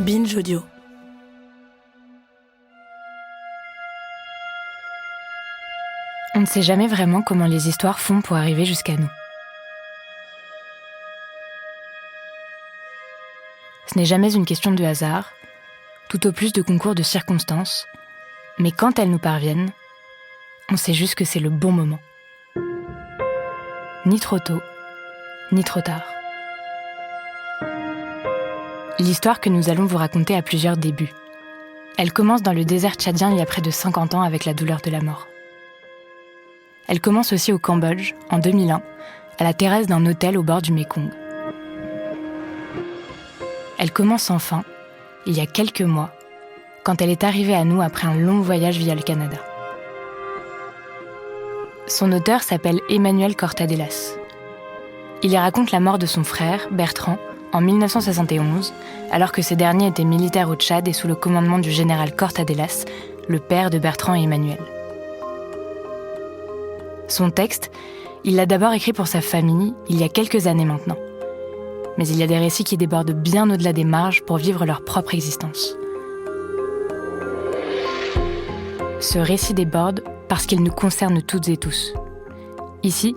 Binge Audio. On ne sait jamais vraiment comment les histoires font pour arriver jusqu'à nous. Ce n'est jamais une question de hasard, tout au plus de concours de circonstances, mais quand elles nous parviennent, on sait juste que c'est le bon moment. Ni trop tôt, ni trop tard. L'histoire que nous allons vous raconter a plusieurs débuts. Elle commence dans le désert tchadien il y a près de 50 ans avec la douleur de la mort. Elle commence aussi au Cambodge, en 2001, à la terrasse d'un hôtel au bord du Mékong. Elle commence enfin, il y a quelques mois, quand elle est arrivée à nous après un long voyage via le Canada. Son auteur s'appelle Emmanuel Cortadelas. Il y raconte la mort de son frère, Bertrand, en 1971, alors que ce dernier était militaire au Tchad et sous le commandement du général Cortadelas, le père de Bertrand et Emmanuel. Son texte, il l'a d'abord écrit pour sa famille, il y a quelques années maintenant. Mais il y a des récits qui débordent bien au-delà des marges pour vivre leur propre existence. Ce récit déborde parce qu'il nous concerne toutes et tous. Ici,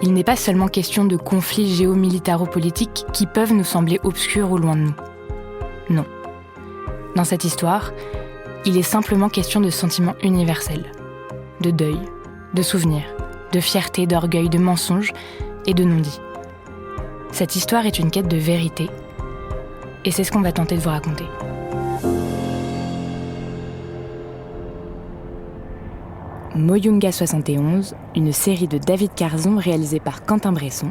il n'est pas seulement question de conflits géomilitaro-politiques qui peuvent nous sembler obscurs ou loin de nous. Non. Dans cette histoire, il est simplement question de sentiments universels. De deuil, de souvenirs, de fierté, d'orgueil, de mensonges et de non-dits. Cette histoire est une quête de vérité, et c'est ce qu'on va tenter de vous raconter. Moyunga 71, une série de David Carzon réalisée par Quentin Bresson.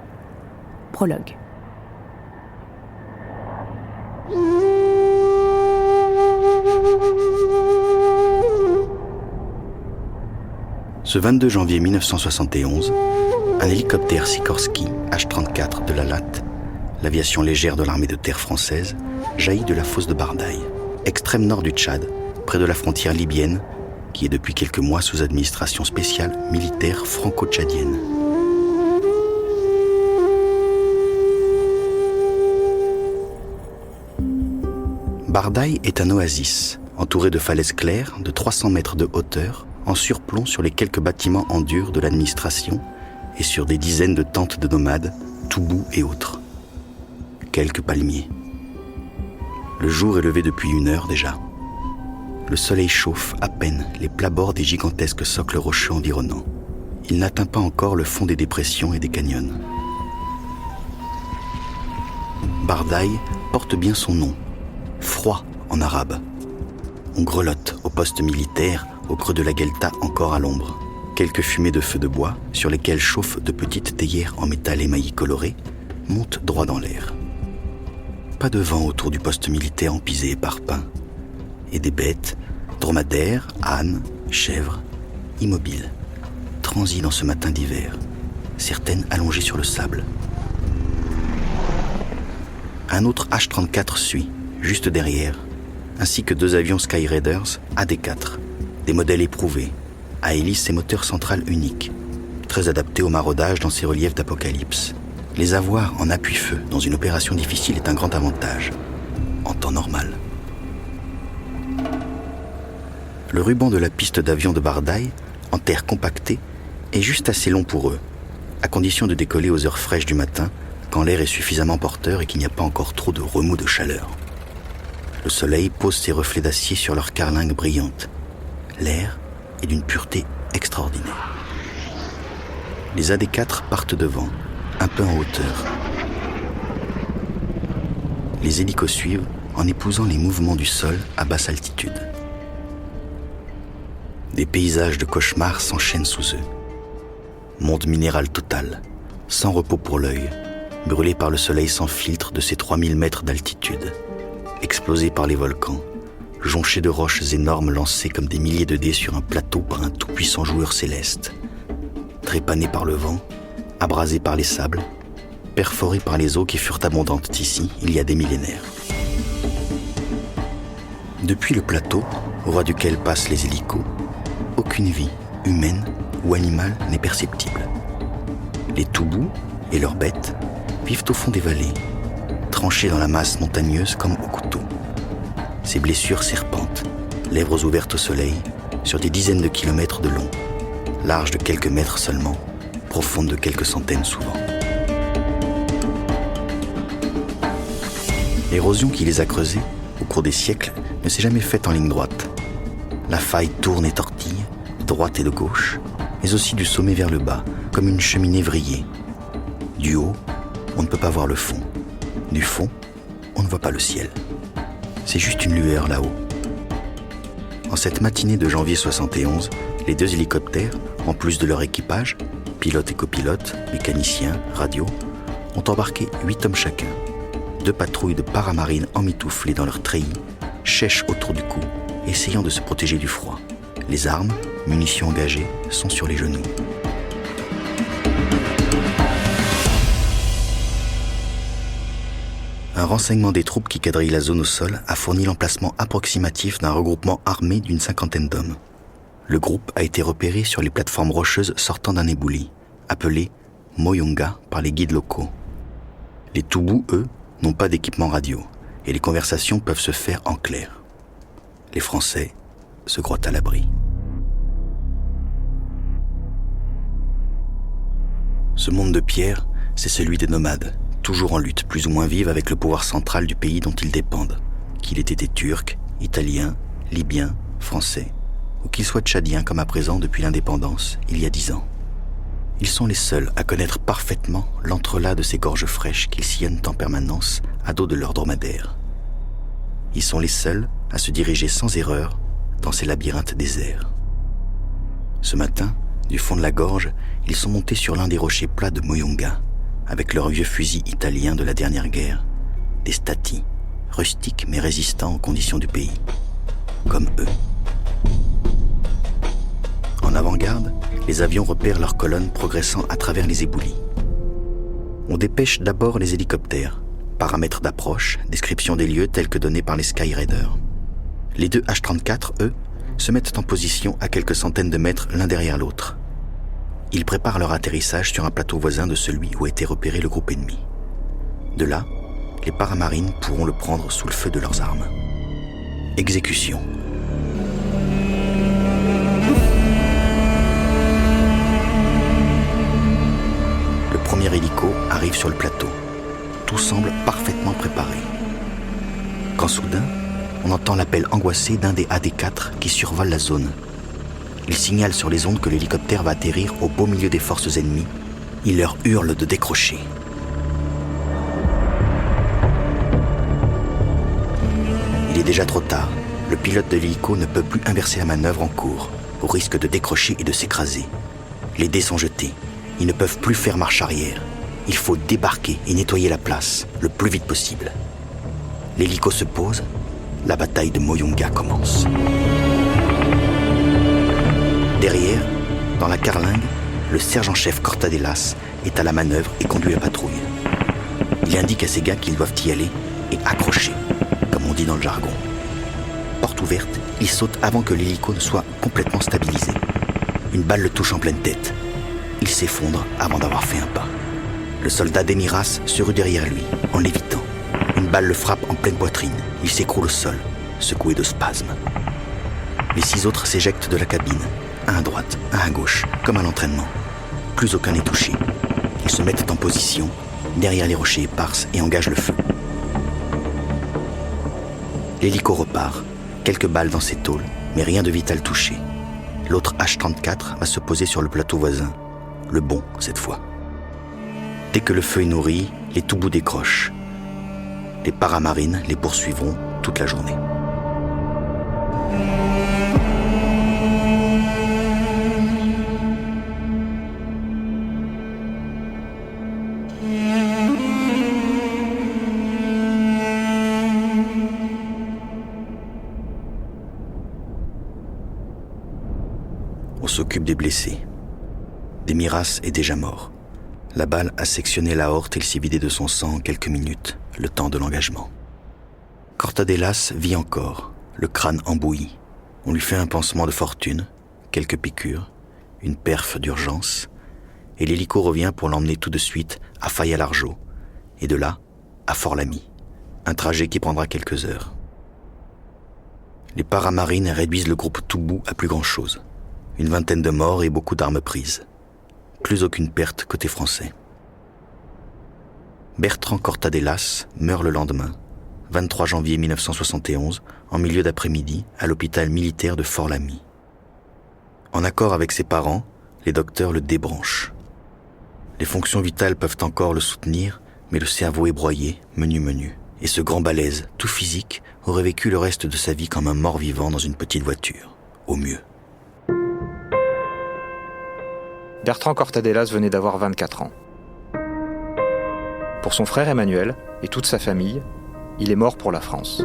Prologue. Ce 22 janvier 1971, un hélicoptère Sikorsky H-34 de l'Alat, l'aviation légère de l'armée de terre française, jaillit de la fosse de Bardaï, extrême nord du Tchad, près de la frontière libyenne, qui est depuis quelques mois sous administration spéciale militaire franco-tchadienne. Bardaï est un oasis, entouré de falaises claires de 300 mètres de hauteur, en surplomb sur les quelques bâtiments en dur de l'administration et sur des dizaines de tentes de nomades, toubous et autres. Quelques palmiers. Le jour est levé depuis 1 heure déjà. Le soleil chauffe à peine les plats-bords des gigantesques socles rocheux environnants. Il n'atteint pas encore le fond des dépressions et des canyons. Bardaï porte bien son nom, froid en arabe. On grelotte au poste militaire, au creux de la Guelta encore à l'ombre. Quelques fumées de feux de bois, sur lesquelles chauffent de petites théières en métal émaillé coloré, montent droit dans l'air. Pas de vent autour du poste militaire empisé et parpaing. Et des bêtes, dromadaires, ânes, chèvres, immobiles, transit dans ce matin d'hiver, certaines allongées sur le sable. Un autre H-34 suit, juste derrière, ainsi que 2 avions Sky Raiders AD4, des modèles éprouvés, à hélice et moteur central unique, très adaptés au maraudage dans ces reliefs d'apocalypse. Les avoir en appui-feu dans une opération difficile est un grand avantage, en temps normal. Le ruban de la piste d'avion de Bardaï, en terre compactée, est juste assez long pour eux, à condition de décoller aux heures fraîches du matin, quand l'air est suffisamment porteur et qu'il n'y a pas encore trop de remous de chaleur. Le soleil pose ses reflets d'acier sur leurs carlingues brillantes. L'air est d'une pureté extraordinaire. Les AD4 partent devant, un peu en hauteur. Les hélicos suivent en épousant les mouvements du sol à basse altitude. Des paysages de cauchemar s'enchaînent sous eux. Monde minéral total, sans repos pour l'œil, brûlé par le soleil sans filtre de ses 3000 mètres d'altitude, explosé par les volcans, jonché de roches énormes lancées comme des milliers de dés sur un plateau par un tout-puissant joueur céleste, trépané par le vent, abrasé par les sables, perforé par les eaux qui furent abondantes ici il y a des millénaires. Depuis le plateau, au ras duquel passent les hélicos, aucune vie, humaine ou animale, n'est perceptible. Les toubous et leurs bêtes vivent au fond des vallées, tranchées dans la masse montagneuse comme au couteau, Ses blessures serpentent, lèvres ouvertes au soleil, sur des dizaines de kilomètres de long, larges de quelques mètres seulement, profondes de quelques centaines souvent. L'érosion qui les a creusés, au cours des siècles, ne s'est jamais faite en ligne droite. La faille tourne et tortille, de droite et de gauche, mais aussi du sommet vers le bas, comme une cheminée vrillée. Du haut, on ne peut pas voir le fond. Du fond, on ne voit pas le ciel. C'est juste une lueur là-haut. En cette matinée de janvier 71, les 2 hélicoptères, en plus de leur équipage, pilotes et copilotes, mécaniciens, radio, ont embarqué 8 hommes chacun. 2 patrouilles de paramarines emmitouflées dans leurs treillis, chèches autour du cou, essayant de se protéger du froid. Les armes, munitions engagées, sont sur les genoux. Un renseignement des troupes qui quadrillent la zone au sol a fourni l'emplacement approximatif d'un regroupement armé d'une 50aine d'hommes. Le groupe a été repéré sur les plateformes rocheuses sortant d'un éboulis, appelé Moyonga par les guides locaux. Les Toubous, eux, n'ont pas d'équipement radio, et les conversations peuvent se faire en clair. Les Français se croient à l'abri. Ce monde de pierre, c'est celui des nomades, toujours en lutte plus ou moins vive avec le pouvoir central du pays dont ils dépendent, qu'il ait été turc, italien, libyen, français, ou qu'il soit tchadien comme à présent depuis l'indépendance, il y a 10 ans. Ils sont les seuls à connaître parfaitement l'entrelac de ces gorges fraîches qu'ils sillonnent en permanence à dos de leurs dromadaires. Ils sont les seuls à se diriger sans erreur dans ces labyrinthes déserts. Ce matin, du fond de la gorge, ils sont montés sur l'un des rochers plats de Moyonga, avec leurs vieux fusils italiens de la dernière guerre, des Stati, rustiques mais résistants aux conditions du pays, comme eux. En avant-garde, les avions repèrent leurs colonnes progressant à travers les éboulis. On dépêche d'abord les hélicoptères, paramètres d'approche, description des lieux tels que donnés par les Skyraiders. Les 2 H-34, eux, se mettent en position à quelques centaines de mètres l'un derrière l'autre. Ils préparent leur atterrissage sur un plateau voisin de celui où a été repéré le groupe ennemi. De là, les paramarines pourront le prendre sous le feu de leurs armes. Exécution. Le premier hélico arrive sur le plateau. Tout semble parfaitement préparé. Quand soudain, on entend l'appel angoissé d'un des AD-4 qui survole la zone. Il signale sur les ondes que l'hélicoptère va atterrir au beau milieu des forces ennemies. Il leur hurle de décrocher. Il est déjà trop tard. Le pilote de l'hélico ne peut plus inverser la manœuvre en cours, au risque de décrocher et de s'écraser. Les dés sont jetés. Ils ne peuvent plus faire marche arrière. Il faut débarquer et nettoyer la place le plus vite possible. L'hélico se pose. La bataille de Moyonga commence. Derrière, dans la carlingue, le sergent-chef Cortadelas est à la manœuvre et conduit la patrouille. Il indique à ses gars qu'ils doivent y aller et accrocher, comme on dit dans le jargon. Porte ouverte, il saute avant que l'hélico ne soit complètement stabilisé. Une balle le touche en pleine tête. Il s'effondre avant d'avoir fait un pas. Le soldat d'Emiras se rue derrière lui, en l'évitant. Une balle le frappe en pleine poitrine. Il s'écroule au sol, secoué de spasmes. Les 6 autres s'éjectent de la cabine, un à droite, un à gauche, comme à l'entraînement. Plus aucun n'est touché. Ils se mettent en position, derrière les rochers épars et engagent le feu. L'hélico repart, quelques balles dans ses tôles, mais rien de vital touché. L'autre H-34 va se poser sur le plateau voisin, le bon cette fois. Dès que le feu est nourri, les Toubous décrochent. Les paramarines les poursuivront toute la journée. On s'occupe des blessés. Demiras est déjà mort. La balle a sectionné l'aorte et il s'est vidé de son sang en quelques minutes, le temps de l'engagement. Cortadelas vit encore, le crâne embouilli. On lui fait un pansement de fortune, quelques piqûres, une perf d'urgence, et l'hélico revient pour l'emmener tout de suite à Faya-Largeau, et de là à Fort-Lamy, un trajet qui prendra quelques heures. Les paramarines réduisent le groupe Toubou à plus grand-chose. Une vingtaine de morts et beaucoup d'armes prises. Plus aucune perte côté français. Bertrand Cortadellas meurt le lendemain, 23 janvier 1971, en milieu d'après-midi, à l'hôpital militaire de Fort-Lamy. En accord avec ses parents, les docteurs le débranchent. Les fonctions vitales peuvent encore le soutenir, mais le cerveau est broyé, menu. Et ce grand balèze, tout physique, aurait vécu le reste de sa vie comme un mort-vivant dans une petite voiture, au mieux. Bertrand Cortadellas venait d'avoir 24 ans. Pour son frère Emmanuel et toute sa famille, il est mort pour la France.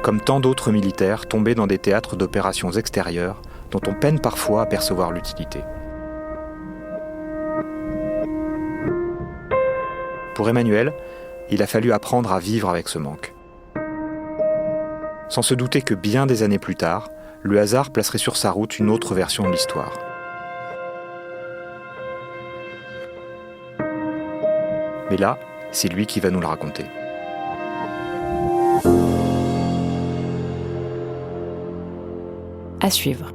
Comme tant d'autres militaires tombés dans des théâtres d'opérations extérieures dont on peine parfois à percevoir l'utilité. Pour Emmanuel, il a fallu apprendre à vivre avec ce manque. Sans se douter que bien des années plus tard, le hasard placerait sur sa route une autre version de l'histoire. Mais là, c'est lui qui va nous le raconter. À suivre.